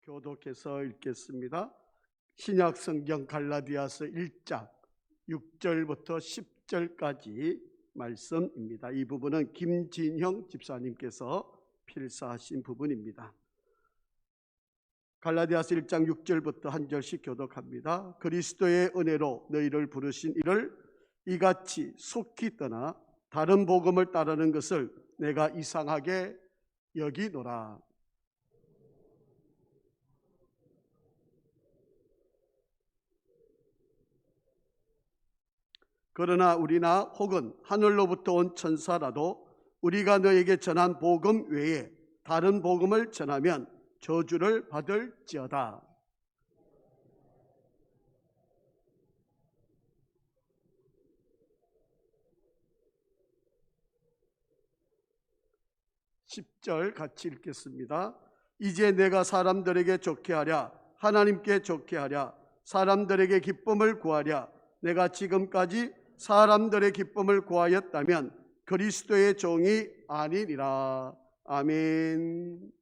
교독해서 읽겠습니다. 신약 성경 갈라디아서 1장 6절부터 10절까지 말씀입니다. 이 부분은 김진형 집사님께서 필사하신 부분입니다. 갈라디아서 1장 6절부터 한 절씩 교독합니다. 그리스도의 은혜로 너희를 부르신 이를 이같이 속히 떠나 다른 복음을 따르는 것을 내가 이상하게 여기노라. 그러나 우리나 혹은 하늘로부터 온 천사라도 우리가 너에게 전한 복음 외에 다른 복음을 전하면 저주를 받을지어다. (10절) 같이 읽겠습니다. 이제 내가 사람들에게 좋게 하랴 하나님께 좋게 하랴 사람들에게 기쁨을 구하랴 내가 지금까지 사람들의 기쁨을 구하였다면 그리스도의 종이 아니니라. 아멘.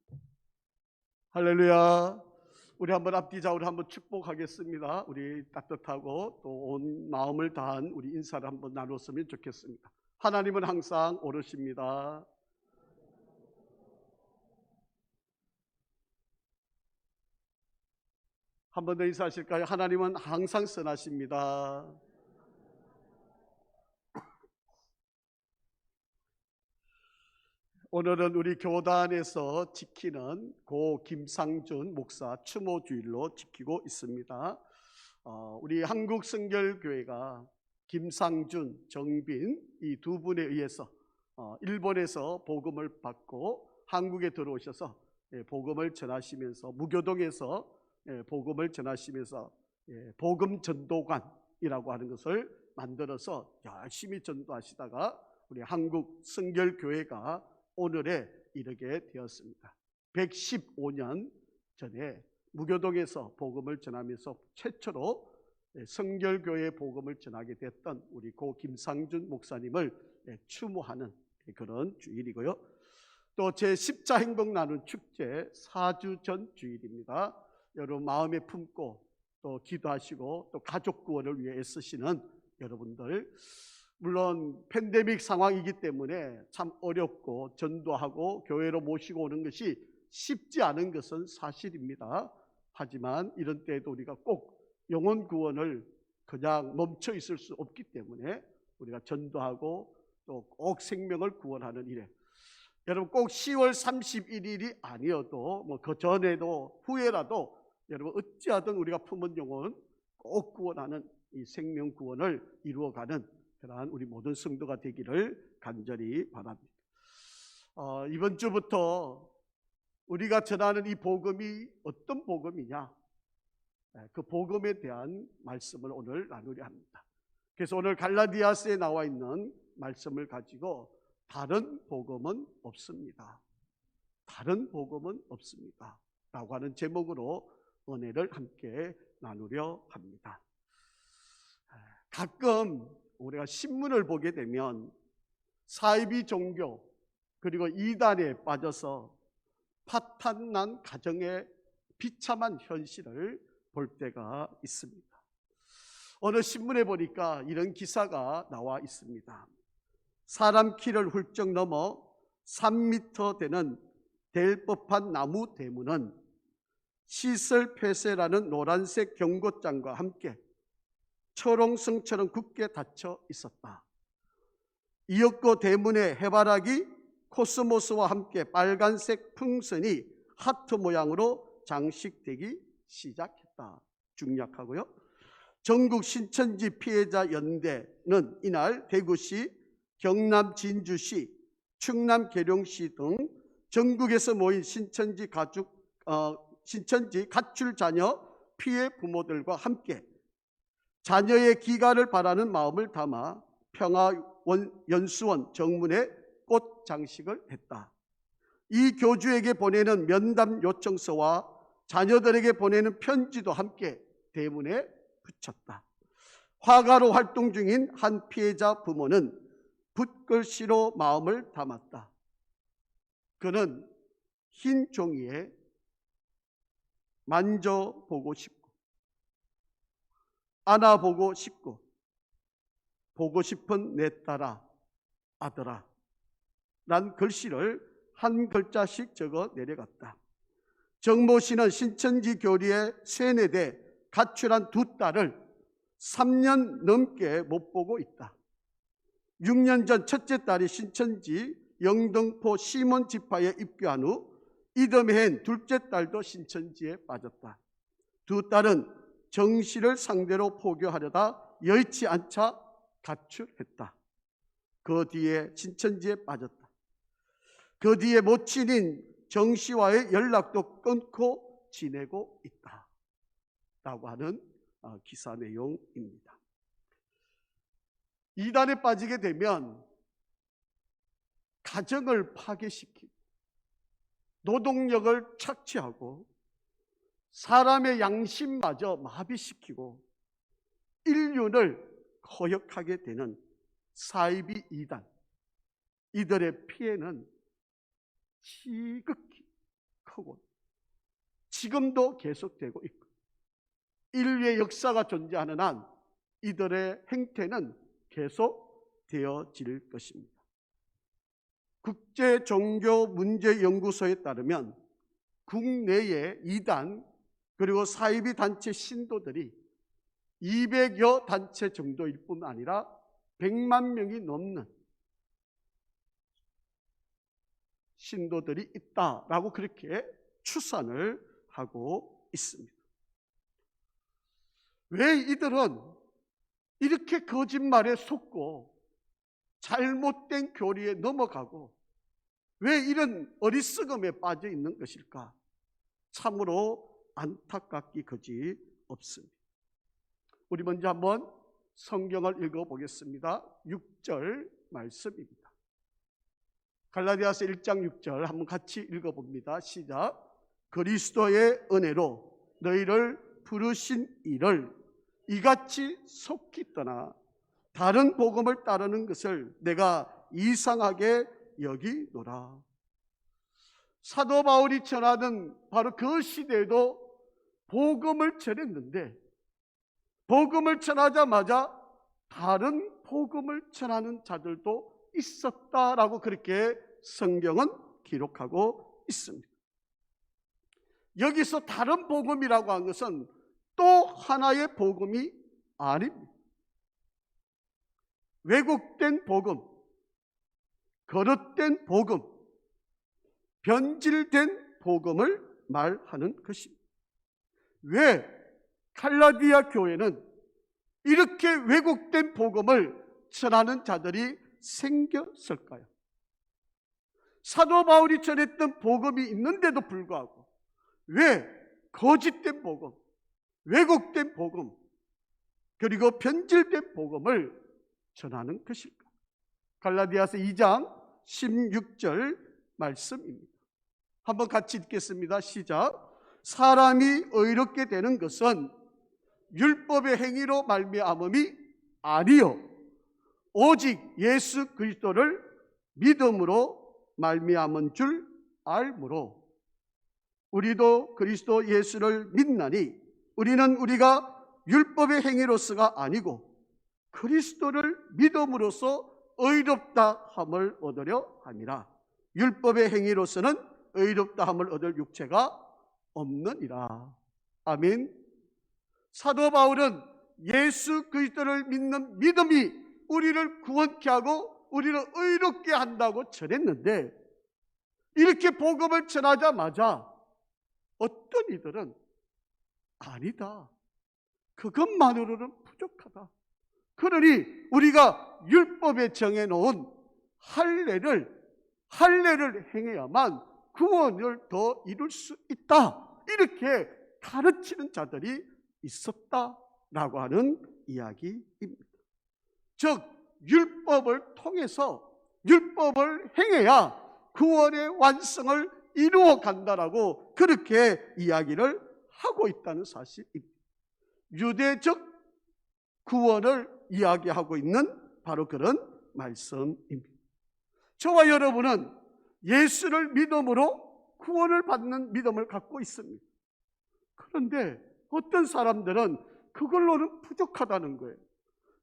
할렐루야. 우리 한번 앞뒤 좌우를 한번 축복하겠습니다. 우리 따뜻하고 또 온 마음을 다한 우리 인사를 한번 나눴으면 좋겠습니다. 하나님은 항상 오르십니다. 한 번 더 인사하실까요? 하나님은 항상 선하십니다. 오늘은 우리 교단에서 지키는 고 김상준 목사 추모주일로 지키고 있습니다. 우리 한국성결교회가 김상준, 정빈 이 두 분에 의해서 일본에서 복음을 받고 한국에 들어오셔서 복음을 전하시면서 무교동에서 복음을 전하시면서 복음 전도관이라고 하는 것을 만들어서 열심히 전도하시다가 우리 한국 성결교회가 오늘에 이르게 되었습니다. 115년 전에 무교동에서 복음을 전하면서 최초로 성결교회 복음을 전하게 됐던 우리 고 김상준 목사님을 추모하는 그런 주일이고요. 또 제10자 행복 나눔 축제 4주 전 주일입니다. 여러분 마음에 품고 또 기도하시고 또 가족 구원을 위해 애쓰시는 여러분들, 물론 팬데믹 상황이기 때문에 참 어렵고 전도하고 교회로 모시고 오는 것이 쉽지 않은 것은 사실입니다. 하지만 이런 때에도 우리가 꼭 영혼 구원을 그냥 멈춰 있을 수 없기 때문에 우리가 전도하고 또 꼭 생명을 구원하는 일에 여러분 꼭 10월 31일이 아니어도 뭐 그 전에도 후에라도 여러분 어찌하든 우리가 품은 영혼 꼭 구원하는 이 생명 구원을 이루어가는 그러한 우리 모든 성도가 되기를 간절히 바랍니다. 이번 주부터 우리가 전하는 이 복음이 어떤 복음이냐, 그 복음에 대한 말씀을 오늘 나누려 합니다. 그래서 오늘 갈라디아서에 나와 있는 말씀을 가지고 다른 복음은 없습니다. 다른 복음은 없습니다. 라고 하는 제목으로 은혜를 함께 나누려 합니다. 가끔 우리가 신문을 보게 되면 사이비 종교 그리고 이단에 빠져서 파탄난 가정의 비참한 현실을 볼 때가 있습니다. 어느 신문에 보니까 이런 기사가 나와 있습니다. 사람 키를 훌쩍 넘어 3m 되는 될 법한 나무 대문은 시설 폐쇄라는 노란색 경고장과 함께 철옹성처럼 굳게 닫혀 있었다. 이윽고 대문의 해바라기 코스모스와 함께 빨간색 풍선이 하트 모양으로 장식되기 시작했다. 중략하고요. 전국 신천지 피해자 연대는 이날 대구시, 경남 진주시, 충남 계룡시 등 전국에서 모인 신천지 가출 자녀 피해 부모들과 함께 자녀의 귀가를 바라는 마음을 담아 평화연수원 정문에 꽃 장식을 했다. 이 교주에게 보내는 면담 요청서와 자녀들에게 보내는 편지도 함께 대문에 붙였다. 화가로 활동 중인 한 피해자 부모는 붓글씨로 마음을 담았다. 그는 흰 종이에 만져보고 싶고 안아보고 싶고 보고 싶은 내 딸아, 아들아 란 글씨를 한 글자씩 적어 내려갔다. 정모 씨는 신천지 교리에 세뇌돼 가출한 두 딸을 3년 넘게 못 보고 있다. 6년 전 첫째 딸이 신천지 영등포 시몬 지파에 입교한 후 이듬해 한 둘째 딸도 신천지에 빠졌다. 두 딸은 정 씨를 상대로 포교하려다 여의치 않자 가출했다. 그 뒤에 신천지에 빠졌다. 그 뒤에 모친인 정 씨와의 연락도 끊고 지내고 있다 라고 하는 기사 내용입니다. 이단에 빠지게 되면 가정을 파괴시키고 노동력을 착취하고 사람의 양심마저 마비시키고 인륜을 거역하게 되는 사이비 이단, 이들의 피해는 지극히 크고 지금도 계속되고 있고 인류의 역사가 존재하는 한 이들의 행태는 계속되어질 것입니다. 국제종교문제연구소에 따르면 국내의 이단 그리고 사이비 단체 신도들이 200여 단체 정도일 뿐 아니라 100만 명이 넘는 신도들이 있다라고 그렇게 추산을 하고 있습니다. 왜 이들은 이렇게 거짓말에 속고 잘못된 교리에 넘어가고 왜 이런 어리석음에 빠져 있는 것일까? 참으로 안타깝기 그지 없습니다. 우리 먼저 한번 성경을 읽어보겠습니다. 6절 말씀입니다. 갈라디아서 1장 6절 한번 같이 읽어봅니다. 시작. 그리스도의 은혜로 너희를 부르신 이를 이같이 속히 떠나 다른 복음을 따르는 것을 내가 이상하게 여기노라. 사도 바울이 전하던 바로 그 시대에도 복음을 전했는데 복음을 전하자마자 다른 복음을 전하는 자들도 있었다라고 그렇게 성경은 기록하고 있습니다. 여기서 다른 복음이라고 한 것은 또 하나의 복음이 아닙니다. 왜곡된 복음, 거릇된 복음, 변질된 복음을 말하는 것입니다. 왜 갈라디아 교회는 이렇게 왜곡된 복음을 전하는 자들이 생겼을까요? 사도 바울이 전했던 복음이 있는데도 불구하고 왜 거짓된 복음, 왜곡된 복음, 그리고 변질된 복음을 전하는 것일까? 갈라디아서 2장 16절 말씀입니다. 한번 같이 읽겠습니다. 시작. 사람이 의롭게 되는 것은 율법의 행위로 말미암음이 아니요 오직 예수 그리스도를 믿음으로 말미암은 줄 알므로 우리도 그리스도 예수를 믿나니 우리는 우리가 율법의 행위로서가 아니고 그리스도를 믿음으로써 의롭다 함을 얻으려 함이라. 율법의 행위로서는 의롭다 함을 얻을 육체가 없느니라. 아멘. 사도 바울은 예수 그리스도를 믿는 믿음이 우리를 구원케 하고 우리를 의롭게 한다고 전했는데 이렇게 복음을 전하자마자 어떤 이들은 아니다, 그것만으로는 부족하다, 그러니 우리가 율법에 정해놓은 할례를 행해야만 구원을 더 이룰 수 있다, 이렇게 가르치는 자들이 있었다라고 하는 이야기입니다. 즉 율법을 통해서 율법을 행해야 구원의 완성을 이루어 간다라고 그렇게 이야기를 하고 있다는 사실입니다. 유대적 구원을 이야기하고 있는 바로 그런 말씀입니다. 저와 여러분은 예수를 믿음으로 구원을 받는 믿음을 갖고 있습니다. 그런데 어떤 사람들은 그걸로는 부족하다는 거예요.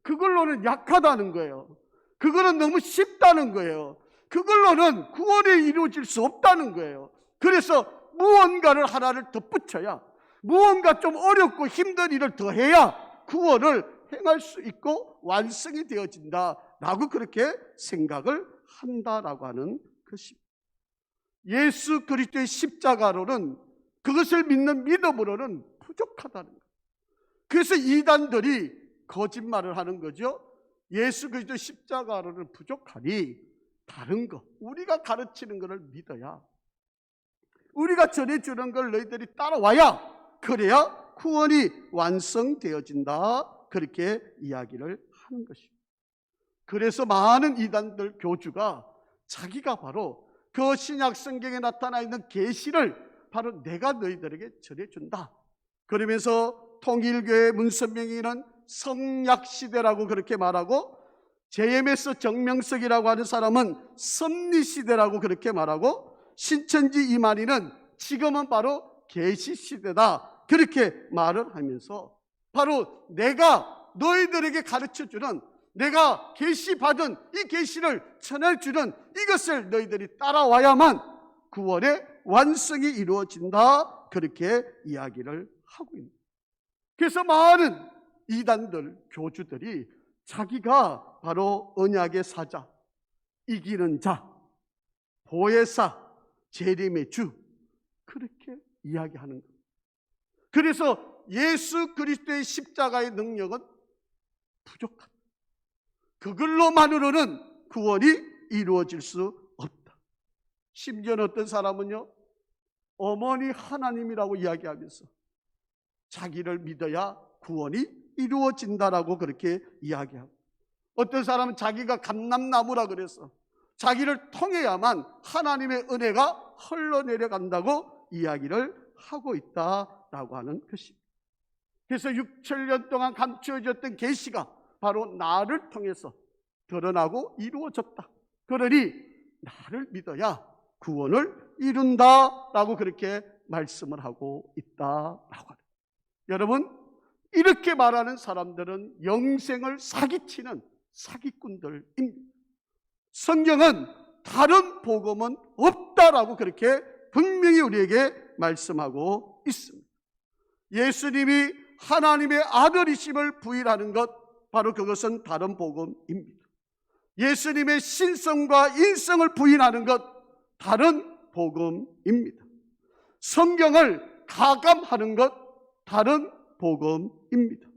그걸로는 약하다는 거예요. 그거는 너무 쉽다는 거예요. 그걸로는 구원이 이루어질 수 없다는 거예요. 그래서 무언가를 하나를 덧붙여야, 무언가 좀 어렵고 힘든 일을 더 해야 구원을 행할 수 있고 완성이 되어진다라고 그렇게 생각을 한다라고 하는 것입니다. 예수 그리스도의 십자가로는, 그것을 믿는 믿음으로는 부족하다는 거예요. 그래서 이단들이 거짓말을 하는 거죠. 예수 그리스도 십자가로는 부족하니 다른 거, 우리가 가르치는 것을 믿어야, 우리가 전해주는 걸 너희들이 따라와야, 그래야 구원이 완성되어진다, 그렇게 이야기를 하는 것입니다. 그래서 많은 이단들 교주가 자기가 바로 그 신약 성경에 나타나 있는 계시를 바로 내가 너희들에게 전해준다, 그러면서 통일교회 문선명이는 성약시대라고 그렇게 말하고, JMS 정명석이라고 하는 사람은 섭리시대라고 그렇게 말하고, 신천지 이만희는 지금은 바로 계시시대다, 그렇게 말을 하면서 바로 내가 너희들에게 가르쳐주는, 내가 계시받은 이 계시를 전해주는 이것을 너희들이 따라와야만 구원의 완성이 이루어진다, 그렇게 이야기를 하고 있는. 그래서 많은 이단들 교주들이 자기가 바로 언약의 사자, 이기는 자, 보혜사, 재림의 주, 그렇게 이야기하는 겁니다. 그래서 예수 그리스도의 십자가의 능력은 부족하다. 그걸로만으로는 구원이 이루어질 수 없다. 심지어는 어떤 사람은요, 어머니 하나님이라고 이야기하면서 자기를 믿어야 구원이 이루어진다라고 그렇게 이야기하고, 어떤 사람은 자기가 감람나무라 그래서 자기를 통해야만 하나님의 은혜가 흘러내려간다고 이야기를 하고 있다라고 하는 것입니다. 그래서 6,000년 동안 감추어졌던 계시가 바로 나를 통해서 드러나고 이루어졌다. 그러니 나를 믿어야 구원을 이룬다라고 그렇게 말씀을 하고 있다라고 합니다. 여러분, 이렇게 말하는 사람들은 영생을 사기치는 사기꾼들입니다. 성경은 다른 복음은 없다라고 그렇게 분명히 우리에게 말씀하고 있습니다. 예수님이 하나님의 아들이심을 부인하는 것, 바로 그것은 다른 복음입니다. 예수님의 신성과 인성을 부인하는 것, 다른 복음입니다. 성경을 가감하는 것, 다른 복음입니다.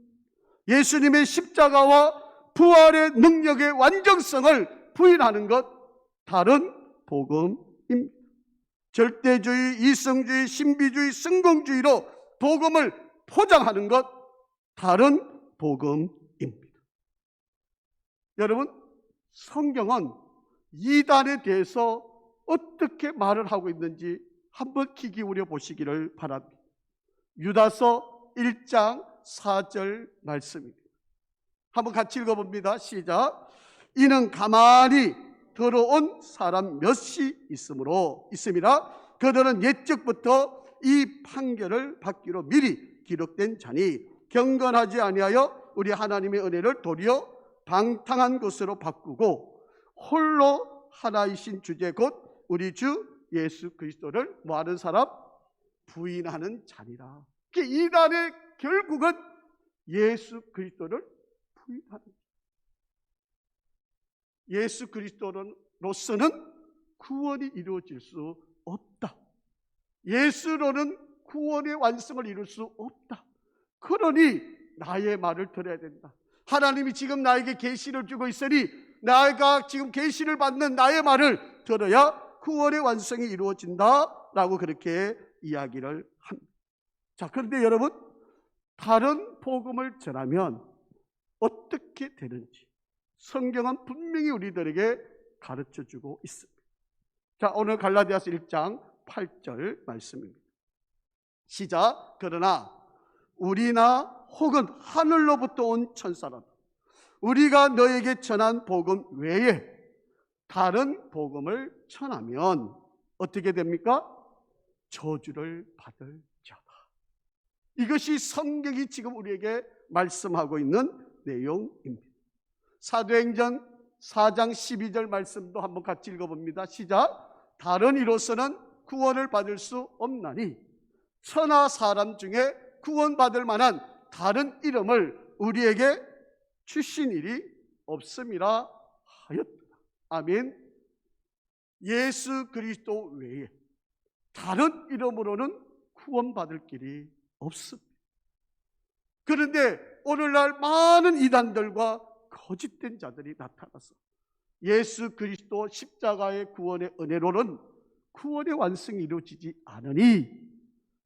예수님의 십자가와 부활의 능력의 완전성을 부인하는 것, 다른 복음입니다. 절대주의, 이성주의, 신비주의, 성공주의로 복음을 포장하는 것, 다른 복음입니다. 여러분, 성경은 이단에 대해서 어떻게 말을 하고 있는지 한번 귀 기울여 보시기를 바랍니다. 유다서 1장 4절 말씀입니다. 한번 같이 읽어봅니다. 시작. 이는 가만히 들어온 사람 몇이 있음이라 그들은 옛적부터 이 판결을 받기로 미리 기록된 자니 경건하지 아니하여 우리 하나님의 은혜를 도리어 방탕한 것으로 바꾸고 홀로 하나이신 주제 곧 우리 주 예수 그리스도를 뭐하는 사람? 부인하는 자니라. 이단의 결국은 예수 그리스도를 부인하는, 예수 그리스도로서는 구원이 이루어질 수 없다. 예수로는 구원의 완성을 이룰 수 없다. 그러니 나의 말을 들어야 된다. 하나님이 지금 나에게 계시를 주고 있으니 내가 지금 계시를 받는 나의 말을 들어야 구원의 완성이 이루어진다라고 그렇게 이야기를 합니다. 자, 그런데 여러분, 다른 복음을 전하면 어떻게 되는지 성경은 분명히 우리들에게 가르쳐주고 있습니다. 자, 오늘 갈라디아서 1장 8절 말씀입니다. 시작. 그러나 우리나 혹은 하늘로부터 온 천사라도 우리가 너에게 전한 복음 외에 다른 복음을 전하면 어떻게 됩니까? 저주를 받을 자다. 이것이 성경이 지금 우리에게 말씀하고 있는 내용입니다. 사도행전 4장 12절 말씀도 한번 같이 읽어봅니다. 시작. 다른 이로서는 구원을 받을 수 없나니 천하 사람 중에 구원받을 만한 다른 이름을 우리에게 주신 일이 없음이라 하였다. 아멘. 예수 그리스도 외에 다른 이름으로는 구원받을 길이 없습니다. 그런데 오늘날 많은 이단들과 거짓된 자들이 나타나서 예수 그리스도 십자가의 구원의 은혜로는 구원의 완성이 이루어지지 않으니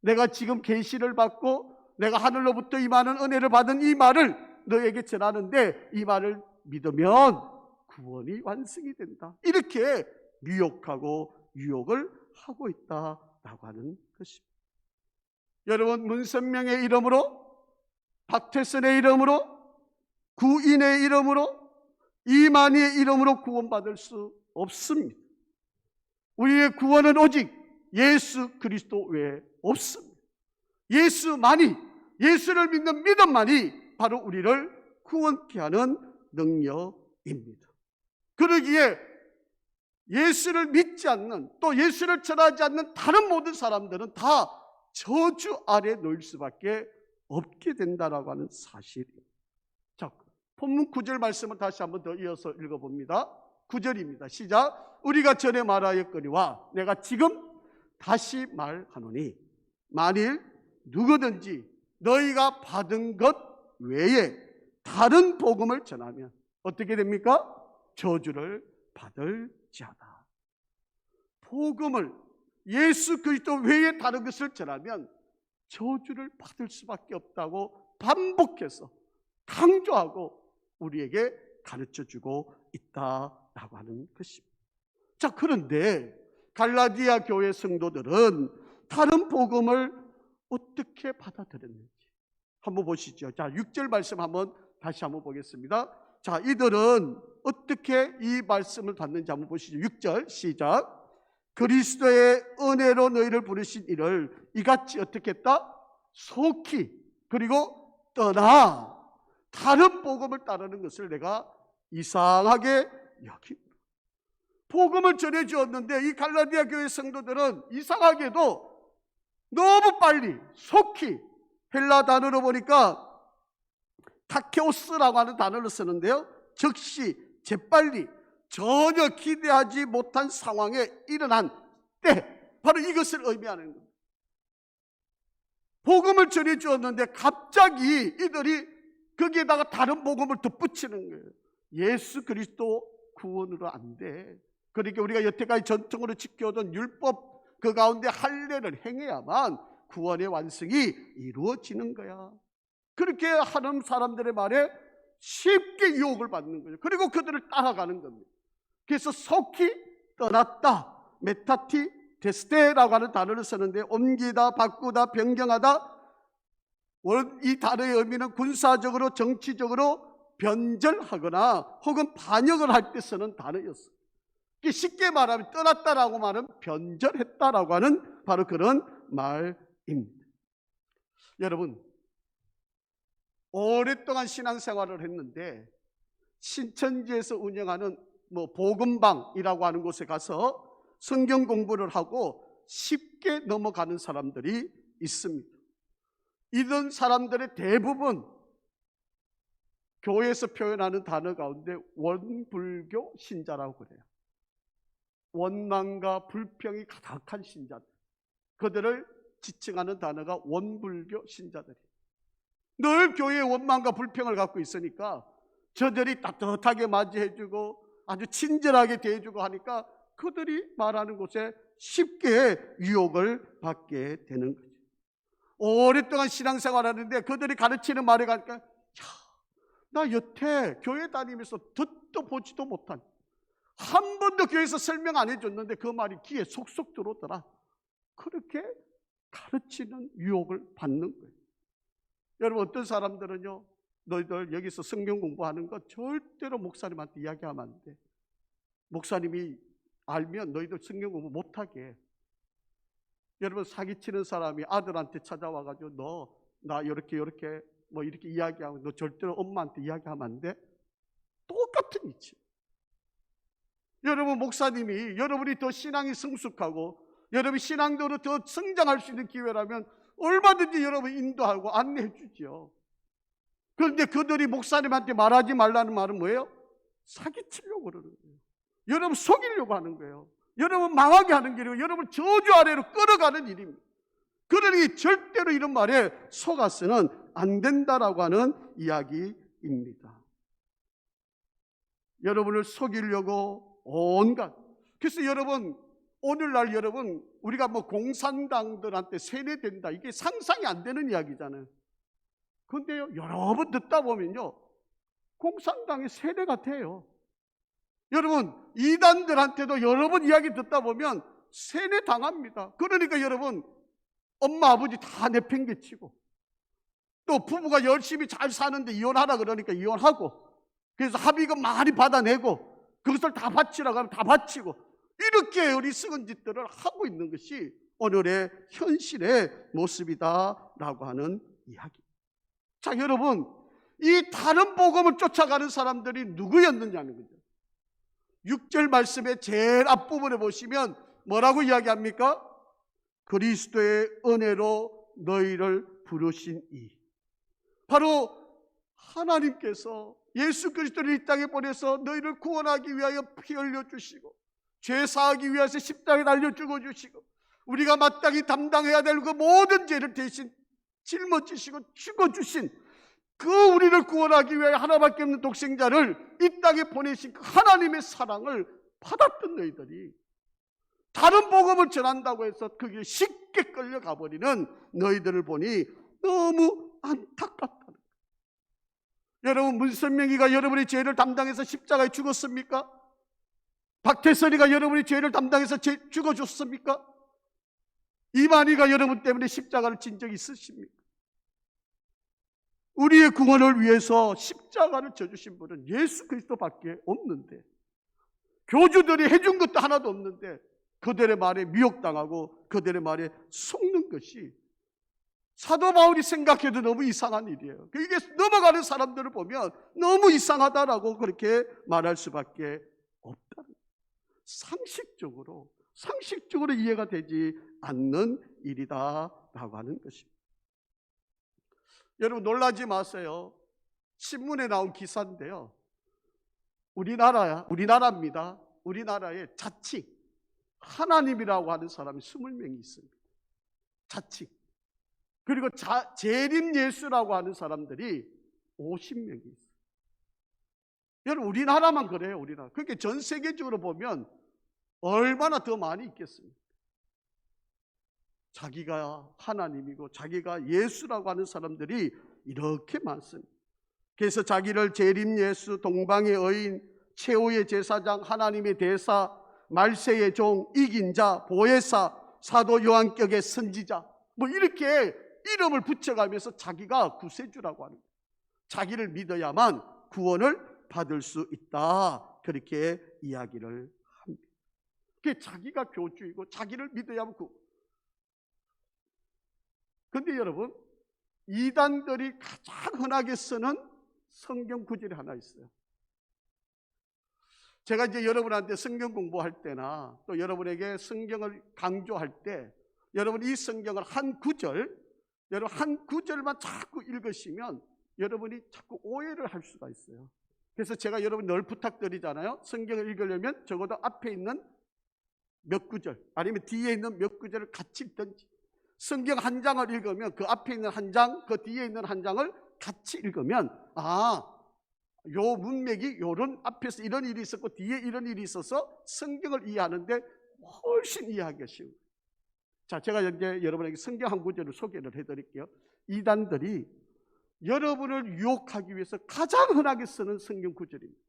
내가 지금 계시를 받고 내가 하늘로부터 임하는 은혜를 받은 이 말을 너에게 전하는데 이 말을 믿으면 구원이 완성이 된다. 이렇게 미혹하고 유혹을 하고 있다라고 하는 것입니다. 여러분, 문선명의 이름으로, 박태선의 이름으로, 구인의 이름으로, 이만희의 이름으로 구원받을 수 없습니다. 우리의 구원은 오직 예수 그리스도 외에 없습니다. 예수만이, 예수를 믿는 믿음만이 바로 우리를 구원케 하는 능력입니다. 그러기에 예수를 믿지 않는, 또 예수를 전하지 않는 다른 모든 사람들은 다 저주 아래 놓일 수밖에 없게 된다라고 하는 사실입니다. 자, 본문 9절 말씀을 다시 한번 더 이어서 읽어봅니다. 9절입니다. 시작. 우리가 전에 말하였거니와 내가 지금 다시 말하노니 만일 누구든지 너희가 받은 것 외에 다른 복음을 전하면 어떻게 됩니까? 저주를 받을지어다. 복음을, 예수 그리스도 외에 다른 것을 전하면 저주를 받을 수밖에 없다고 반복해서 강조하고 우리에게 가르쳐주고 있다라고 하는 것입니다. 자, 그런데 갈라디아 교회 성도들은 다른 복음을 어떻게 받아들였는지 한번 보시죠. 자, 6절 말씀 한번 다시 한번 보겠습니다. 자, 이들은 어떻게 이 말씀을 받는지 한번 보시죠. 6절 시작. 그리스도의 은혜로 너희를 부르신 이를 이같이 어떻게 했다? 속히, 그리고 떠나 다른 복음을 따르는 것을 내가 이상하게 여깁니다. 복음을 전해주었는데 이 갈라디아 교회 성도들은 이상하게도 너무 빨리, 속히, 헬라 단어로 보니까 타케오스라고 하는 단어를 쓰는데요, 즉시, 재빨리, 전혀 기대하지 못한 상황에 일어난 때, 바로 이것을 의미하는 겁니다. 복음을 전해주었는데 갑자기 이들이 거기에다가 다른 복음을 덧붙이는 거예요. 예수 그리스도 구원으로 안 돼. 그러니까 우리가 여태까지 전통으로 지켜오던 율법 그 가운데 할례를 행해야만 구원의 완성이 이루어지는 거야. 그렇게 하는 사람들의 말에 쉽게 유혹을 받는 거죠. 그리고 그들을 따라가는 겁니다. 그래서 속히 떠났다, 메타티 데스테라고 하는 단어를 쓰는데 옮기다, 바꾸다, 변경하다, 이 단어의 의미는 군사적으로, 정치적으로 변절하거나 혹은 반역을 할 때 쓰는 단어였어요. 쉽게 말하면 떠났다라고 말하면 변절했다라고 하는 바로 그런 말입니다. 여러분, 오랫동안 신앙생활을 했는데 신천지에서 운영하는 복음방이라고 하는 곳에 가서 성경 공부를 하고 쉽게 넘어가는 사람들이 있습니다. 이런 사람들의 대부분 교회에서 표현하는 단어 가운데 원불교 신자라고 그래요. 원망과 불평이 가득한 신자들, 그들을 지칭하는 단어가 원불교 신자들이에요. 늘 교회에 원망과 불평을 갖고 있으니까 저들이 따뜻하게 맞이해주고 아주 친절하게 대해주고 하니까 그들이 말하는 곳에 쉽게 유혹을 받게 되는 거죠. 오랫동안 신앙생활하는데 그들이 가르치는 말에 가니까, 야, 나 여태 교회 다니면서 듣도 보지도 못한, 한 번도 교회에서 설명 안 해줬는데 그 말이 귀에 속속 들어오더라. 그렇게 가르치는 유혹을 받는 거예요. 여러분, 어떤 사람들은요, 너희들 여기서 성경 공부하는 거 절대로 목사님한테 이야기하면 안 돼. 목사님이 알면 너희들 성경 공부 못하게 해. 여러분, 사기치는 사람이 아들한테 찾아와가지고 너 나 이렇게 뭐 이렇게 이야기하고 너 절대로 엄마한테 이야기하면 안 돼. 똑같은 이치. 여러분 목사님이 여러분이 더 신앙이 성숙하고 여러분이 신앙적으로 더 성장할 수 있는 기회라면 얼마든지 여러분 인도하고 안내해 주지요. 그런데 그들이 목사님한테 말하지 말라는 말은 뭐예요? 사기치려고 그러는 거예요. 여러분 속이려고 하는 거예요. 여러분 망하게 하는 길이고 여러분 저주 아래로 끌어가는 일입니다. 그러니 절대로 이런 말에 속아서는 안 된다라고 하는 이야기입니다. 여러분을 속이려고 온갖. 그래서 여러분 오늘날 여러분 우리가 뭐 공산당들한테 세뇌된다 이게 상상이 안 되는 이야기잖아요. 그런데요 여러 번 듣다 보면요 공산당의 세뇌 같아요. 여러분 이단들한테도 여러 번 이야기 듣다 보면 세뇌 당합니다. 그러니까 여러분 엄마 아버지 다 내팽개치고 또 부부가 열심히 잘 사는데 이혼하라 그러니까 이혼하고 그래서 합의금 많이 받아내고 그것을 다 바치라고 하면 다 바치고 이렇게 어리석은 짓들을 하고 있는 것이 오늘의 현실의 모습이다라고 하는 이야기. 자 여러분 이 다른 복음을 쫓아가는 사람들이 누구였느냐는 거죠. 6절 말씀의 제일 앞부분에 보시면 뭐라고 이야기합니까? 그리스도의 은혜로 너희를 부르신 이. 바로 하나님께서 예수 그리스도를 이 땅에 보내서 너희를 구원하기 위하여 피 흘려주시고 죄사하기 위해서 십자가에 달려 죽어주시고 우리가 마땅히 담당해야 될 그 모든 죄를 대신 짊어지시고 죽어주신 그 우리를 구원하기 위하여 하나밖에 없는 독생자를 이 땅에 보내신 그 하나님의 사랑을 받았던 너희들이 다른 복음을 전한다고 해서 그게 쉽게 끌려가 버리는 너희들을 보니 너무 안타깝다는 거예요. 여러분 문선명이가 여러분의 죄를 담당해서 십자가에 죽었습니까? 박태선이가 여러분의 죄를 담당해서 죽어줬습니까? 이만희가 여러분 때문에 십자가를 진 적이 있으십니까? 우리의 구원을 위해서 십자가를 져주신 분은 예수 그리스도밖에 없는데 교주들이 해준 것도 하나도 없는데 그들의 말에 미혹당하고 그들의 말에 속는 것이 사도 바울이 생각해도 너무 이상한 일이에요. 이게 넘어가는 사람들을 보면 너무 이상하다라고 그렇게 말할 수밖에 없다는 거예요. 상식적으로 이해가 되지 않는 일이다라고 하는 것입니다. 여러분 놀라지 마세요. 신문에 나온 기사인데요. 우리나라입니다. 우리나라에 자칭 하나님이라고 하는 사람이 20명이 있습니다. 자칭. 그리고 재림 예수라고 하는 사람들이 50명이 있어요. 여러분 우리나라만 그래요. 우리나라. 그렇게 전 세계적으로 보면 얼마나 더 많이 있겠습니까? 자기가 하나님이고 자기가 예수라고 하는 사람들이 이렇게 많습니다. 그래서 자기를 재림 예수, 동방의 의인, 최후의 제사장, 하나님의 대사, 말세의 종, 이긴 자, 보혜사, 사도 요한격의 선지자 뭐 이렇게 이름을 붙여가면서 자기가 구세주라고 하는 거예요. 자기를 믿어야만 구원을 받을 수 있다 그렇게 이야기를 합니다. 그게 자기가 교주이고 자기를 믿어야만 그런데 여러분 이단들이 가장 흔하게 쓰는 성경 구절이 하나 있어요. 제가 이제 여러분한테 성경 공부할 때나 또 여러분에게 성경을 강조할 때 여러분 이 성경을 한 구절만 자꾸 읽으시면 여러분이 자꾸 오해를 할 수가 있어요. 그래서 제가 여러분 늘 부탁드리잖아요. 성경을 읽으려면 적어도 앞에 있는 몇 구절 아니면 뒤에 있는 몇 구절을 같이 읽든지 성경 한 장을 읽으면 그 앞에 있는 한 장, 그 뒤에 있는 한 장을 같이 읽으면 요 문맥이 요런 앞에서 이런 일이 있었고 뒤에 이런 일이 있어서 성경을 이해하는데 훨씬 이해하기가 쉬워요. 자, 제가 이제 여러분에게 성경 한 구절을 소개를 해드릴게요. 이단들이 여러분을 유혹하기 위해서 가장 흔하게 쓰는 성경 구절입니다.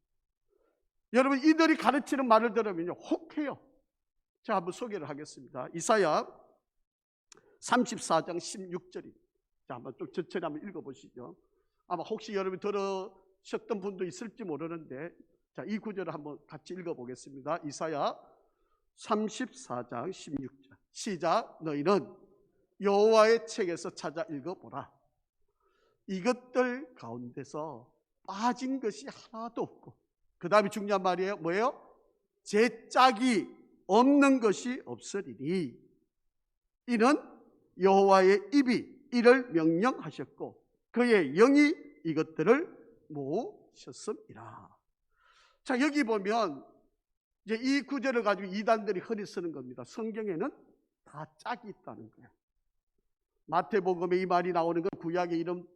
여러분 이들이 가르치는 말을 들으면요 혹해요. 제가 한번 소개를 하겠습니다. 이사야 34장 16절입니다. 자, 한번 좀 천천히 한번 읽어보시죠. 아마 혹시 여러분 들으셨던 분도 있을지 모르는데 자, 이 구절을 한번 같이 읽어보겠습니다. 이사야 34장 16절 시작. 너희는 여호와의 책에서 찾아 읽어보라. 이것들 가운데서 빠진 것이 하나도 없고, 그 다음에 중요한 말이에요. 뭐예요? 제 짝이 없는 것이 없으리니 이는 여호와의 입이 이를 명령하셨고 그의 영이 이것들을 모으셨음이라. 자, 여기 보면 이제 이 구절을 가지고 이단들이 흔히 쓰는 겁니다. 성경에는 다 짝이 있다는 거예요. 마태복음에 이 말이 나오는 건 구약의 이런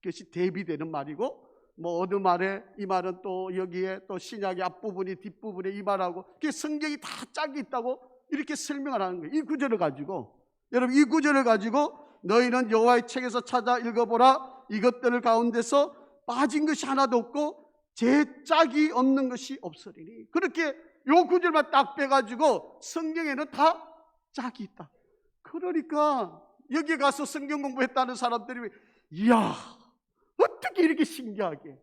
것이 대비되는 말이고, 뭐 어느 말에 이 말은 또 여기에 또 신약의 앞부분이 뒷부분에 이 말하고, 그게 성경이 다 짝이 있다고 이렇게 설명을 하는 거예요. 이 구절을 가지고, 여러분 이 구절을 가지고 너희는 여호와의 책에서 찾아 읽어보라. 이것들 가운데서 빠진 것이 하나도 없고 제 짝이 없는 것이 없으리니. 그렇게 요 구절만 딱 빼가지고 성경에는 다 짝이 있다. 그러니까 여기 가서 성경 공부했다는 사람들이 이야, 어떻게 이렇게 신기하게,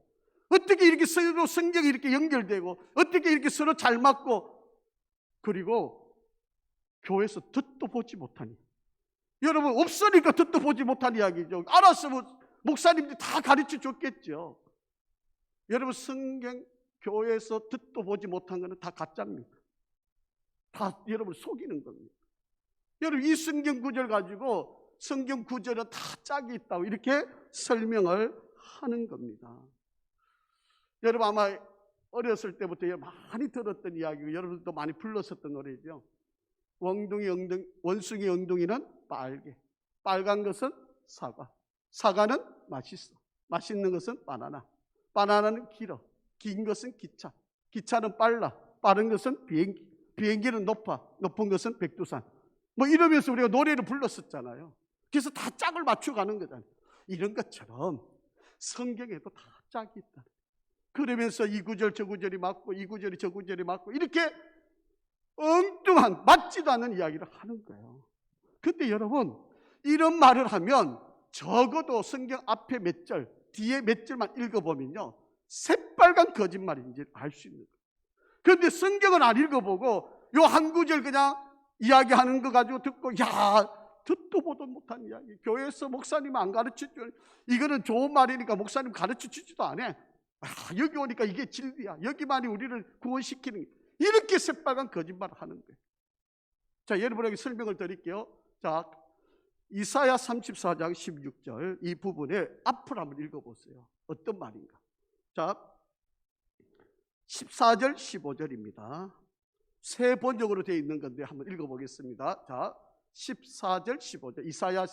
어떻게 이렇게 서로 성경이 이렇게 연결되고, 어떻게 이렇게 서로 잘 맞고, 그리고 교회에서 듣도 보지 못하니. 여러분 없으니까 듣도 보지 못한 이야기죠. 알았으면 목사님들이 다 가르쳐 줬겠죠. 여러분 성경 교회에서 듣도 보지 못한 것은 다 가짜입니다. 다 여러분 속이는 겁니다. 여러분 이 성경 구절 가지고 성경 구절은 다 짝이 있다고 이렇게 설명을 하는 겁니다. 여러분 아마 어렸을 때부터 많이 들었던 이야기고 여러분도 많이 불렀었던 노래죠. 원숭이 엉덩이는 빨개, 빨간 것은 사과, 사과는 맛있어, 맛있는 것은 바나나, 바나나는 길어, 긴 것은 기차, 기차는 빨라, 빠른 것은 비행기, 비행기는 높아, 높은 것은 백두산. 뭐 이러면서 우리가 노래를 불렀었잖아요. 그래서 다 짝을 맞춰가는 거잖아요. 이런 것처럼 성경에도 다 짝이 있다. 그러면서 이 구절 저 구절이 맞고 이 구절이 저 구절이 맞고 이렇게 엉뚱한 맞지도 않는 이야기를 하는 거예요. 근데 여러분 이런 말을 하면 적어도 성경 앞에 몇 절, 뒤에 몇 절만 읽어보면요 새빨간 거짓말인지 알 수 있는 거예요. 그런데 성경은 안 읽어보고 요 한 구절 그냥 이야기하는 거 가지고 듣고 야, 듣도 보도 못한 이야기. 교회에서 목사님 안 가르쳐줘. 이거는 좋은 말이니까 목사님 가르쳐주지도 않아. 여기 오니까 이게 진리야. 여기만이 우리를 구원시키는 거야. 이렇게 새빨간 거짓말을 하는 거예요. 자, 여러분에게 설명을 드릴게요. 자, 이사야 34장 16절 이 부분에 앞을 한번 읽어보세요. 어떤 말인가? 자, 14절 15절입니다. 새 번역으로 되어 있는 건데 한번 읽어보겠습니다. 자, 14절 15절 이사야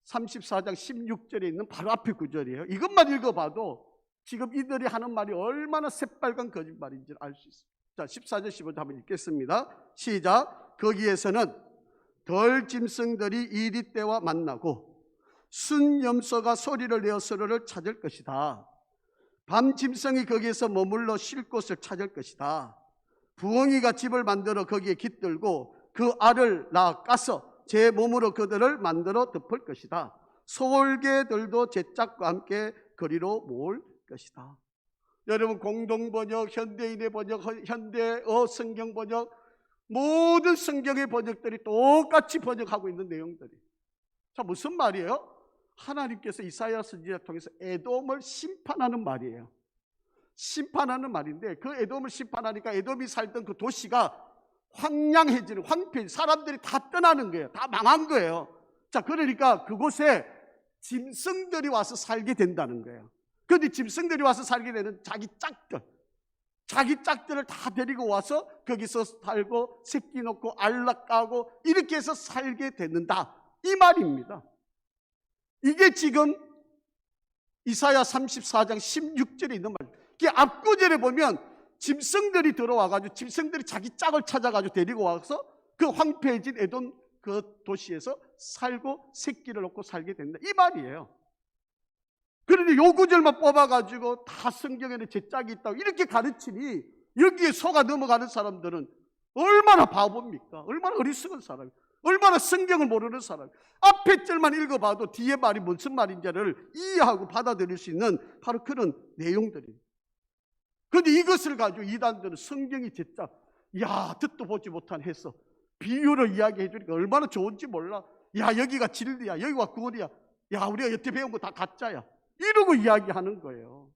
34장 16절에 있는 바로 앞에 구절이에요. 이것만 읽어봐도 지금 이들이 하는 말이 얼마나 새빨간 거짓말인지 알 수 있습니다. 자, 14절 15절 한번 읽겠습니다. 시작. 거기에서는 덜 짐승들이 이리 때와 만나고 순 염소가 소리를 내어 서로를 찾을 것이다. 밤 짐승이 거기에서 머물러 쉴 곳을 찾을 것이다. 부엉이가 집을 만들어 거기에 깃들고 그 알을 낳아서 제 몸으로 그들을 만들어 덮을 것이다. 소울개들도 제 짝과 함께 거리로 모을 것이다. 여러분 공동번역, 현대인의 번역, 현대어 성경 번역 모든 성경의 번역들이 똑같이 번역하고 있는 내용들이. 자, 무슨 말이에요? 하나님께서 이사야 선지자를 통해서 에돔을 심판하는 말이에요. 심판하는 말인데 그 에돔을 심판하니까 에돔이 살던 그 도시가 황량해지는, 황폐, 사람들이 다 떠나는 거예요. 다 망한 거예요. 자, 그러니까 그곳에 짐승들이 와서 살게 된다는 거예요. 그런데 짐승들이 와서 살게 되는 자기 짝들을 다 데리고 와서 거기서 살고 새끼 놓고 알 낳고 이렇게 해서 살게 되는다, 이 말입니다. 이게 지금 이사야 34장 16절에 있는 말이에요. 그 앞구절에 보면 짐승들이 들어와가지고 짐승들이 자기 짝을 찾아가지고 데리고 와서 그 황폐해진 에돔 그 도시에서 살고 새끼를 놓고 살게 된다, 이 말이에요. 그런데 요 구절만 뽑아가지고 다 성경에는 제 짝이 있다고 이렇게 가르치니 여기에 속아 넘어가는 사람들은 얼마나 바보입니까? 얼마나 어리석은 사람입니까? 얼마나 성경을 모르는 사람입니까? 앞에 절만 읽어봐도 뒤에 말이 무슨 말인지를 이해하고 받아들일 수 있는 바로 그런 내용들입니다. 그런데 이것을 가지고 이단들은 성경이 제 짝, 야, 듣도 보지 못한 해서 비유를 이야기해 주니까 얼마나 좋은지 몰라. 야, 여기가 진리야, 여기가 구원이야, 야, 우리가 여태 배운 거 다 가짜야, 이러고 이야기하는 거예요.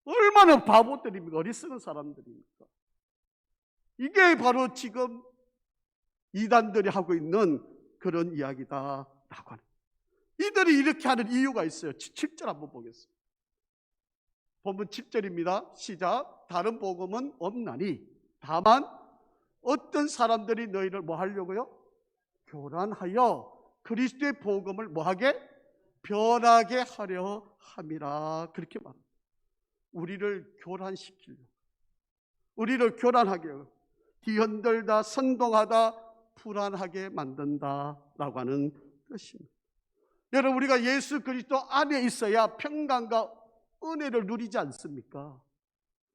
얼마나 바보들입니까? 어리석은 사람들입니까? 이게 바로 지금 이단들이 하고 있는 그런 이야기다라고 하는. 이들이 이렇게 하는 이유가 있어요. 7절 한번 보겠습니다. 본문 7절입니다. 시작. 다른 복음은 없나니 다만 어떤 사람들이 너희를 뭐 하려고요? 교란하여 그리스도의 복음을 뭐하게? 변하게 하려 함이라. 그렇게 말합니다. 우리를 교란시키려고, 우리를 교란하게, 뒤흔들다, 선동하다, 불안하게 만든다라고 하는 뜻입니다. 여러분, 우리가 예수 그리스도 안에 있어야 평강과 은혜를 누리지 않습니까?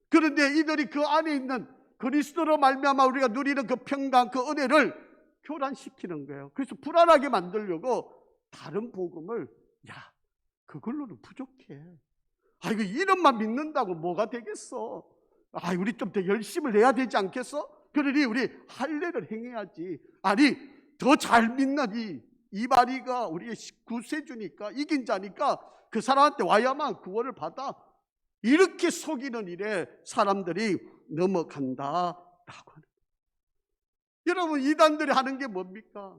그런데 이들이 그 안에 있는 그리스도로 말미암아 우리가 누리는 그 평강, 그 은혜를 교란시키는 거예요. 그래서 불안하게 만들려고 다른 복음을, 야, 그걸로는 부족해. 아이고, 이름만 믿는다고 뭐가 되겠어? 아, 우리 좀 더 열심을 내야 되지 않겠어? 그러니 우리 할례를 행해야지. 아니, 더 잘 믿는 이바리가 우리의 구세주니까, 이긴 자니까 그 사람한테 와야만 구원을 받아. 이렇게 속이는 일에 사람들이 넘어간다라고 하는 거예요. 여러분, 이단들이 하는 게 뭡니까?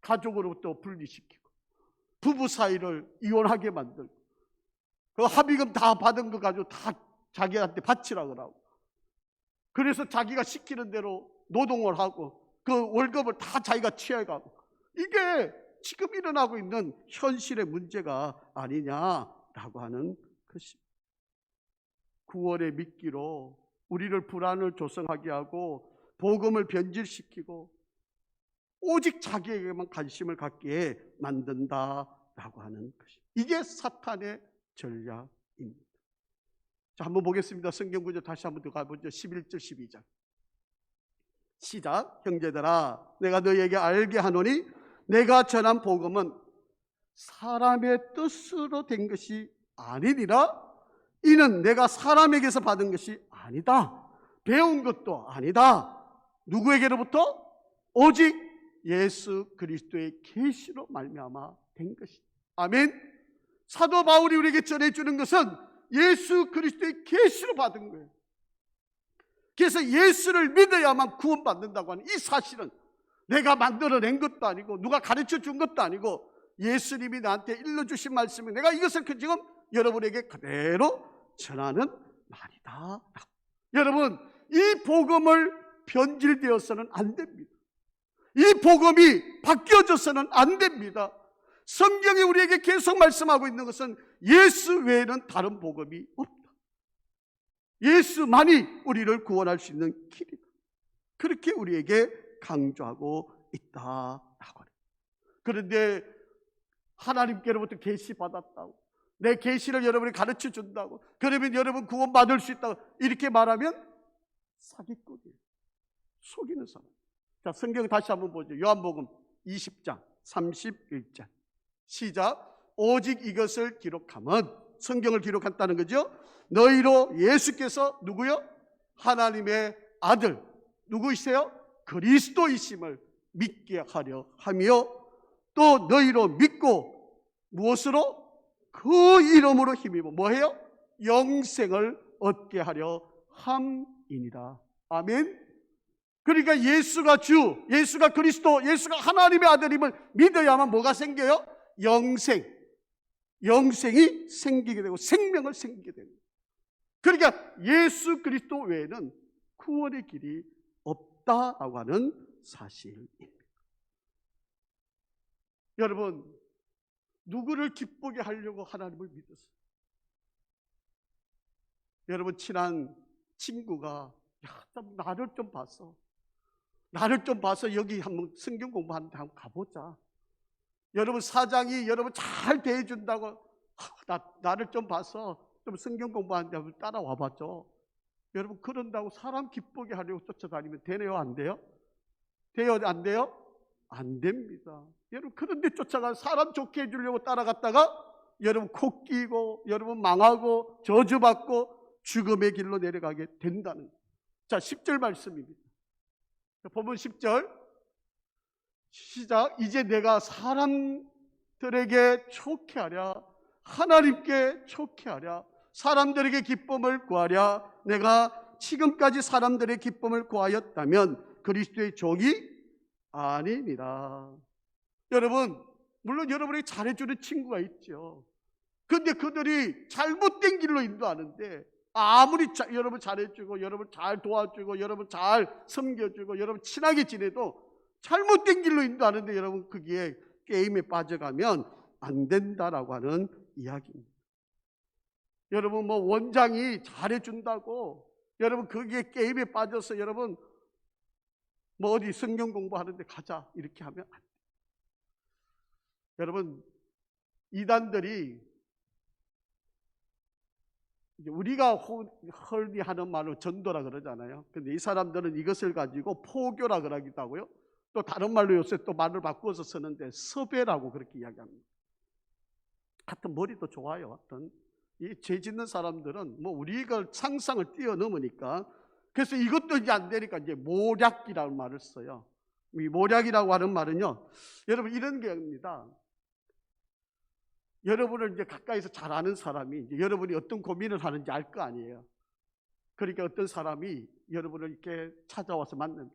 가족으로부터 분리시키고, 부부 사이를 이혼하게 만들고, 그 합의금 다 받은 거 가지고 다 자기한테 바치라 그러고, 그래서 자기가 시키는 대로 노동을 하고 그 월급을 다 자기가 취해가고, 이게 지금 일어나고 있는 현실의 문제가 아니냐라고 하는 것입니다. 구원의 미끼로 우리를 불안을 조성하게 하고 복음을 변질시키고 오직 자기에게만 관심을 갖게 만든다라고 하는 것입니다. 이게 사탄의 전략입니다. 자, 한번 보겠습니다. 성경 구절 다시 한번 더 가보죠. 11절 12절 시작. 형제들아, 내가 너희에게 알게 하노니 내가 전한 복음은 사람의 뜻으로 된 것이 아니니라. 이는 내가 사람에게서 받은 것이 아니다, 배운 것도 아니다. 누구에게로부터? 오직 예수 그리스도의 계시로 말미암아 된 것이다. 아멘. 사도 바울이 우리에게 전해주는 것은 예수 그리스도의 계시로 받은 거예요. 그래서 예수를 믿어야만 구원받는다고 하는 이 사실은 내가 만들어낸 것도 아니고 누가 가르쳐 준 것도 아니고 예수님이 나한테 일러주신 말씀이 내가 이것을 지금 여러분에게 그대로 전하는 말이다. 여러분, 이 복음을 변질되어서는 안 됩니다. 이 복음이 바뀌어져서는 안 됩니다. 성경이 우리에게 계속 말씀하고 있는 것은 예수 외에는 다른 복음이 없다. 예수만이 우리를 구원할 수 있는 길이다. 그렇게 우리에게 강조하고 있다라고 해요. 그런데 하나님께로부터 계시 받았다고, 내 계시를 여러분이 가르쳐 준다고, 그러면 여러분 구원받을 수 있다고 이렇게 말하면 사기꾼이에요. 속이는 사람. 자, 성경 다시 한번 보죠. 요한복음 20장 31절 시작. 오직 이것을 기록함은, 성경을 기록했다는 거죠. 너희로 예수께서 누구요? 하나님의 아들, 누구이세요? 그리스도이심을 믿게 하려 하며, 또 너희로 믿고 무엇으로? 그 이름으로 힘입어 뭐해요? 영생을 얻게 하려 함이니라. 아멘. 그러니까 예수가 주, 예수가 그리스도, 예수가 하나님의 아들임을 믿어야만 뭐가 생겨요? 영생이 생기게 되고 생명을 생기게 되는 거예요. 그러니까 예수 그리스도 외에는 구원의 길이 없다라고 하는 사실입니다. 여러분, 누구를 기쁘게 하려고 하나님을 믿었어요? 여러분, 친한 친구가 나를 좀 봤어. 나를 좀 봐서 여기 한번 성경 공부하는데 한번 가보자. 여러분, 사장이 여러분 잘 대해준다고 나를 좀 봐서 좀 성경 공부하는데 한번 따라와 봤죠. 여러분, 그런다고 사람 기쁘게 하려고 쫓아다니면 되네요? 안 돼요? 돼요? 안 돼요? 안 됩니다. 여러분, 그런데 쫓아가 사람 좋게 해주려고 따라갔다가 여러분 코 끼고 여러분 망하고 저주받고 죽음의 길로 내려가게 된다는 거예요. 자, 10절 말씀입니다. 본문 10절 시작. 이제 내가 사람 사람들에게 좋게 하랴, 하나님께 좋게 하랴, 사람들에게 기쁨을 구하랴. 내가 지금까지 사람들의 기쁨을 구하였다면 그리스도의 종이 아닙니다. 여러분, 물론 여러분이 잘해주는 친구가 있죠. 근데 그들이 잘못된 길로 인도하는데, 아무리 여러분 잘해주고, 여러분 잘 도와주고, 여러분 잘 섬겨주고, 여러분 친하게 지내도 잘못된 길로 인도하는데 여러분 거기에 게임에 빠져가면 안 된다라고 하는 이야기입니다. 여러분 뭐 원장이 잘해준다고 여러분 거기에 게임에 빠져서 여러분 뭐 어디 성경 공부하는데 가자 이렇게 하면 안 돼요. 여러분 이단들이 우리가 헐리 하는 말로 전도라 그러잖아요. 근데 이 사람들은 이것을 가지고 포교라 그러기도 하고요. 또 다른 말로 요새 또 말을 바꾸어서 쓰는데 섭외라고 그렇게 이야기합니다. 하여튼 머리도 좋아요. 하여튼 이 죄 짓는 사람들은 뭐 우리가 상상을 뛰어넘으니까 그래서 이것도 이제 안 되니까 이제 모략이라는 말을 써요. 이 모략이라고 하는 말은요. 여러분 이런 게입니다. 여러분을 이제 가까이서 잘 아는 사람이 이제 여러분이 어떤 고민을 하는지 알 거 아니에요. 그러니까 어떤 사람이 여러분을 이렇게 찾아와서 만나면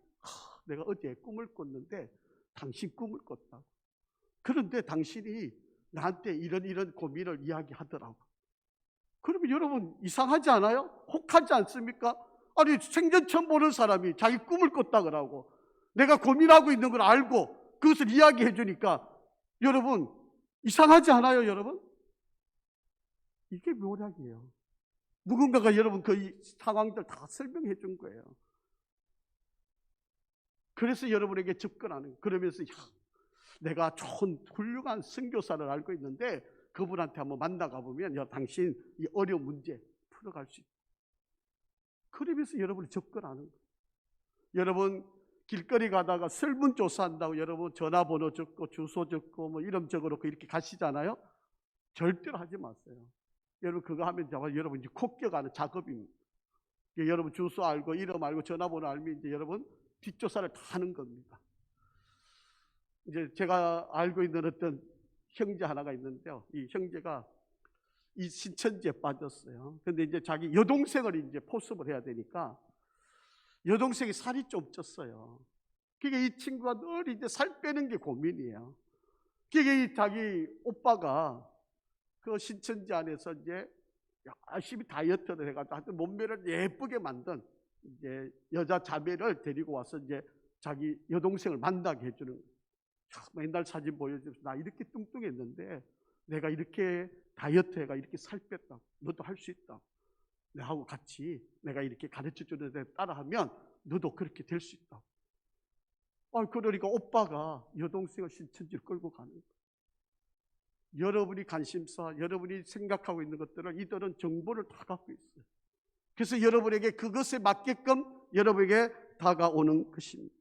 내가 어제 꿈을 꿨는데 당신 꿈을 꿨다고. 그런데 당신이 나한테 이런 고민을 이야기하더라고. 그러면 여러분 이상하지 않아요? 혹하지 않습니까? 아니 생전 처음 보는 사람이 자기 꿈을 꿨다 그러고 내가 고민하고 있는 걸 알고 그것을 이야기해 주니까 여러분 이상하지 않아요, 여러분? 이게 묘락이에요. 누군가가 여러분 그 상황들 다 설명해 준 거예요. 그래서 여러분에게 접근하는, 그러면서 내가 좋은 훌륭한 선교사를 알고 있는데 그분한테 한번 만나가 보면 당신 이 어려운 문제 풀어갈 수 있다. 그러면서 여러분이 접근하는 거예요. 여러분 길거리 가다가 설문조사한다고 여러분 전화번호 적고 주소 적고 뭐 이름 적어놓고 이렇게 가시잖아요. 절대로 하지 마세요. 여러분 그거 하면 여러분 이제 콕겨가는 작업입니다. 여러분 주소 알고 이름 알고 전화번호 알면 이제 여러분 뒷조사를 다 하는 겁니다. 이제 제가 알고 있는 어떤 형제 하나가 있는데요. 이 형제가 이 신천지에 빠졌어요. 근데 이제 자기 여동생을 이제 포섭을 해야 되니까 여동생이 살이 좀 쪘어요. 그러니까 이 친구가 늘 이제 살 빼는 게 고민이에요. 그러니까 이 자기 오빠가 그 신천지 안에서 이제 열심히 다이어트를 해가지고 하여튼 몸매를 예쁘게 만든 이제 여자 자매를 데리고 와서 이제 자기 여동생을 만나게 해주는 거예요. 맨날 사진 보여주면서 나 이렇게 뚱뚱했는데 내가 이렇게 다이어트 해가 이렇게 살 뺐다. 너도 할 수 있다. 내하고 같이 내가 이렇게 가르쳐 주는데 따라하면 너도 그렇게 될 수 있다. 그러니까 오빠가 여동생을 신천지를 끌고 가는 거예요. 여러분이 관심사, 여러분이 생각하고 있는 것들을 이들은 정보를 다 갖고 있어요. 그래서 여러분에게 그것에 맞게끔 여러분에게 다가오는 것입니다.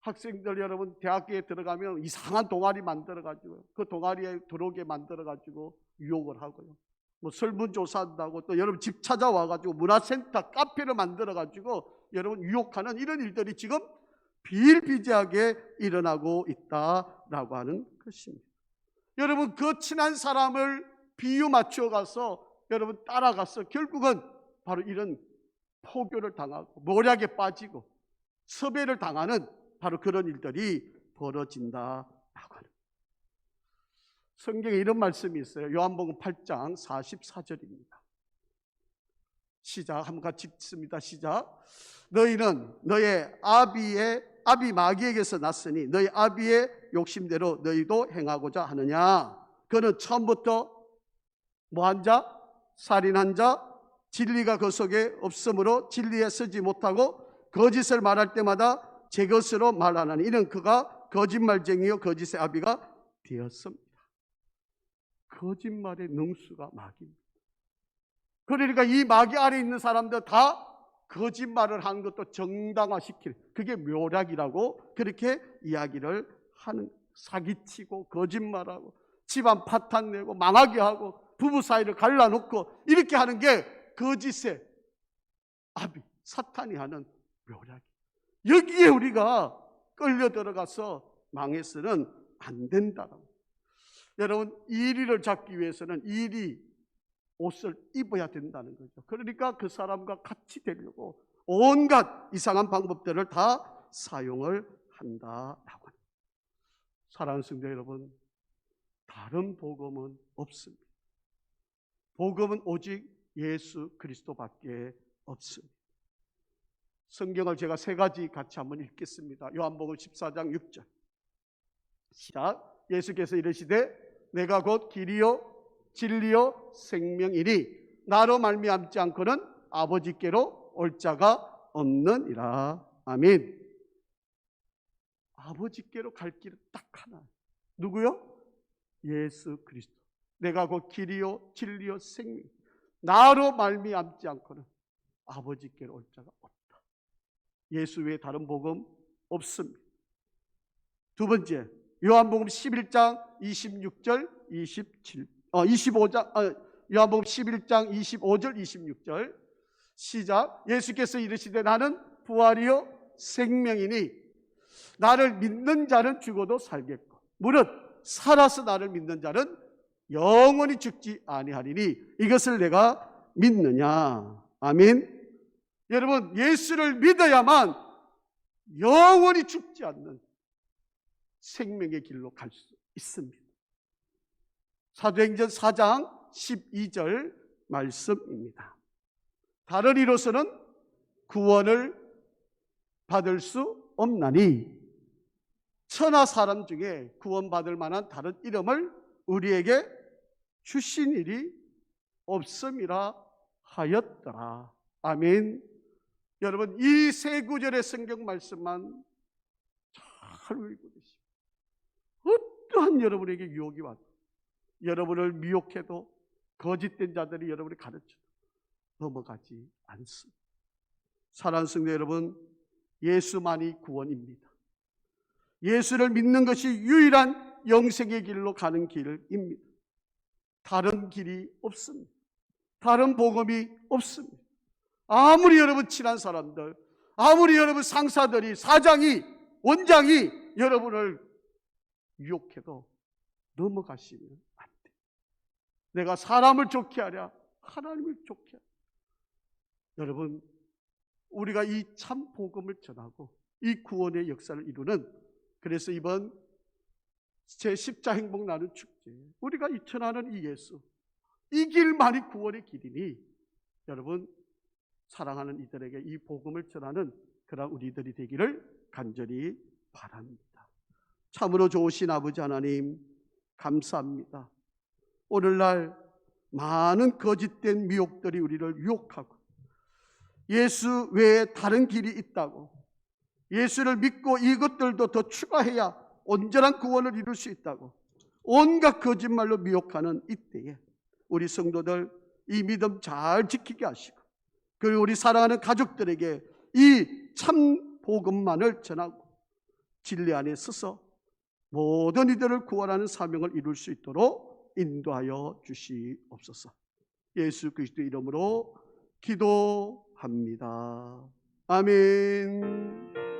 학생들 여러분 대학교에 들어가면 이상한 동아리 만들어가지고 그 동아리에 들어오게 만들어가지고 유혹을 하고요. 뭐 설문조사한다고 또 여러분 집 찾아와가지고 문화센터 카페를 만들어가지고 여러분 유혹하는 이런 일들이 지금 비일비재하게 일어나고 있다라고 하는 것입니다. 여러분 그 친한 사람을 비유 맞추어 가서 여러분 따라가서 결국은 바로 이런 포교를 당하고 모략에 빠지고 섭외를 당하는 바로 그런 일들이 벌어진다라고 하는. 성경에 이런 말씀이 있어요. 요한복음 8장 44절입니다. 시작, 한번 같이 읽습니다. 시작. 너희는 너의 아비 마귀에게서 났으니 너희 아비의 욕심대로 너희도 행하고자 하느냐. 그는 처음부터 뭐한 자? 살인한 자, 진리가 그 속에 없으므로 진리에 서지 못하고 거짓을 말할 때마다 제 것으로 말하나니 이는 그가 거짓말쟁이요 거짓의 아비가 되었습니다. 거짓말의 능수가 마귀입니다. 그러니까 이 마귀 아래 있는 사람들 다 거짓말을 한 것도 정당화시키는, 그게 묘략이라고 그렇게 이야기를 하는. 사기치고 거짓말하고 집안 파탄내고 망하게 하고 부부 사이를 갈라놓고 이렇게 하는 게 거짓의 아비 사탄이 하는 묘략이에요. 여기에 우리가 끌려 들어가서 망해서는 안 된다고. 여러분, 이리를 잡기 위해서는 이리 옷을 입어야 된다는 거죠. 그러니까 그 사람과 같이 되려고 온갖 이상한 방법들을 다 사용을 한다라고 합니다. 사랑하는 성도 여러분, 다른 복음은 없습니다. 복음은 오직 예수 그리스도밖에 없습니다. 성경을 제가 세 가지 같이 한번 읽겠습니다. 요한복음 14장 6절. 시작. 예수께서 이르시되 내가 곧 길이요 진리요 생명이니 나로 말미암지 않고는 아버지께로 올 자가 없느니라. 아멘. 아버지께로 갈 길은 딱 하나. 누구요? 예수 그리스도. 내가 곧 길이요 진리요 생명. 나로 말미암지 않고는 아버지께로 올 자가 없다. 예수 외에 다른 복음 없습니다. 두 번째, 요한복음 11장 26절 25장 요한복음 11장 25절 26절. 시작. 예수께서 이르시되 나는 부활이요 생명이니 나를 믿는 자는 죽어도 살겠고 무릇 살아서 나를 믿는 자는 영원히 죽지 아니하리니 이것을 내가 믿느냐. 아멘. 여러분, 예수를 믿어야만 영원히 죽지 않는 생명의 길로 갈 수 있습니다. 사도행전 4장 12절 말씀입니다. 다른 이로서는 구원을 받을 수 없나니 천하 사람 중에 구원받을 만한 다른 이름을 우리에게 주신 일이 없음이라 하였더라. 아멘. 여러분, 이 세 구절의 성경 말씀만 잘 읽고 계십시오. 어떠한 여러분에게 유혹이 와도 여러분을 미혹해도 거짓된 자들이 여러분을 가르쳐도 넘어가지 않습니다. 사랑하는 성도 여러분, 예수만이 구원입니다. 예수를 믿는 것이 유일한 영생의 길로 가는 길입니다. 다른 길이 없습니다. 다른 복음이 없습니다. 아무리 여러분 친한 사람들, 아무리 여러분 상사들이, 사장이, 원장이 여러분을 유혹해도 넘어가시면 안 돼요. 내가 사람을 좋게 하랴 하나님을 좋게 하랴. 여러분, 우리가 이 참 복음을 전하고 이 구원의 역사를 이루는, 그래서 이번 제10자 행복 나눔 축제, 우리가 전하는 이 예수, 이 길만이 구원의 길이니 여러분, 사랑하는 이들에게 이 복음을 전하는 그런 우리들이 되기를 간절히 바랍니다. 참으로 좋으신 아버지 하나님, 감사합니다. 오늘날 많은 거짓된 미혹들이 우리를 유혹하고 예수 외에 다른 길이 있다고, 예수를 믿고 이것들도 더 추가해야 온전한 구원을 이룰 수 있다고 온갖 거짓말로 미혹하는 이때에 우리 성도들 이 믿음 잘 지키게 하시고, 그리고 우리 사랑하는 가족들에게 이 참 복음만을 전하고 진리 안에 서서 모든 이들을 구원하는 사명을 이룰 수 있도록 인도하여 주시옵소서. 예수 그리스도 이름으로 기도합니다. 아멘.